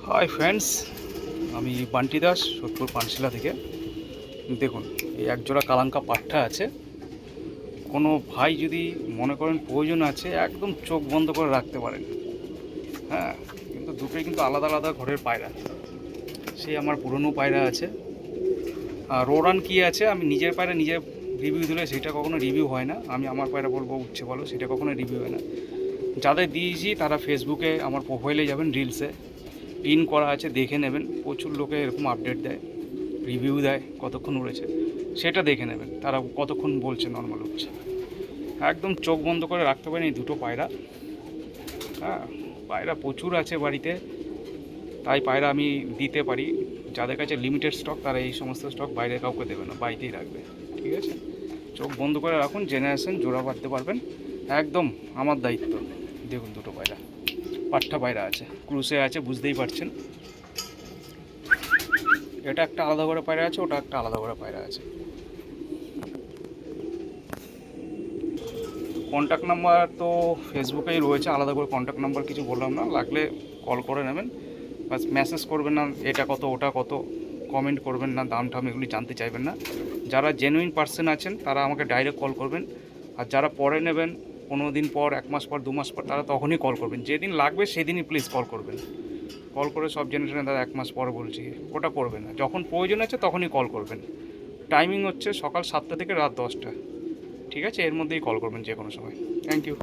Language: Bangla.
হাই ফ্রেন্ডস, আমি বান্টি দাস, সোদপুর পানশিলা থেকে। দেখুন, এই একজোড়া কালাঙ্কা পাঠা আছে। কোনো ভাই যদি মনে করেন প্রয়োজন আছে, একদম চোখ বন্ধ করে রাখতে পারেন। হ্যাঁ, কিন্তু দুটোই কিন্তু আলাদা আলাদা ঘরের পায়রা। সেই আমার পুরনো পায়রা আছে। আর রোরান কী আছে, আমি নিজের পায়রা নিজে রিভিউ দিলে সেটা কখনো রিভিউ হয় না। আমি আমার পায়রা বলবো উঠছে বলো, সেটা কখনো রিভিউ হয় না। যাদের দিয়েছি তারা ফেসবুকে আমার প্রোফাইলে যাবেন, রিলসে পিন করা আছে, দেখে নেবেন। প্রচুর লোকে এরকম আপডেট দেয়, রিভিউ দেয় কতক্ষণ উড়েছে, সেটা দেখে নেবেন তারা কতক্ষণ বলছে নর্মাল উঠছে। একদম চোখ বন্ধ করে রাখতে পারেন এই দুটো পায়রা। হ্যাঁ, পায়রা প্রচুর আছে বাড়িতে, তাই পায়রা আমি দিতে পারি। যাদের কাছে লিমিটেড স্টক তারা এই সমস্ত স্টক বাইরে কাউকে দেবে না, বাড়িতেই রাখবে। ঠিক আছে, চোখ বন্ধ করে রাখুন, জেনে আসেন, জোড়া বাঁধতে পারবেন। একদম আমার দায়িত্ব। দেখুন দুটো পায়রা, পাঠা পায়রা আছে, ক্রুসে আছে, বুঝতেই পারছেন। এটা একটা আলাদা করে পায়রা আছে, ওটা একটা আলাদা করে পায়রা আছে। কন্ট্যাক্ট নাম্বার তো ফেসবুকেই রয়েছে, আলাদা করে কন্ট্যাক্ট নাম্বার কিছু বললাম না, লাগলে কল করে নেবেন। বাস মেসেজ করবেন না এটা কত ওটা কত, কমেন্ট করবেন না, দাম ঠাম এগুলি জানতে চাইবেন না। যারা জেনুইন পার্সন আছেন তারা আমাকে ডাইরেক্ট কল করবেন। আর যারা পরে নেবেন 15 দিন পর, 1 মাস পর, 2 মাস পর, তারা তখনই কল করবেন। যেদিন লাগবে সেদিনই প্লিজ কল করবেন। কল করে সব জেনে শুনে দাদা 1 মাস পর বলছি, ওটা করবেন না। যখন প্রয়োজন আছে তখনই কল করবেন। টাইমিং হচ্ছে সকাল 7টা থেকে রাত 10টা। ঠিক আছে, এর মধ্যেই কল করবেন যে কোনো সময়। Thank you.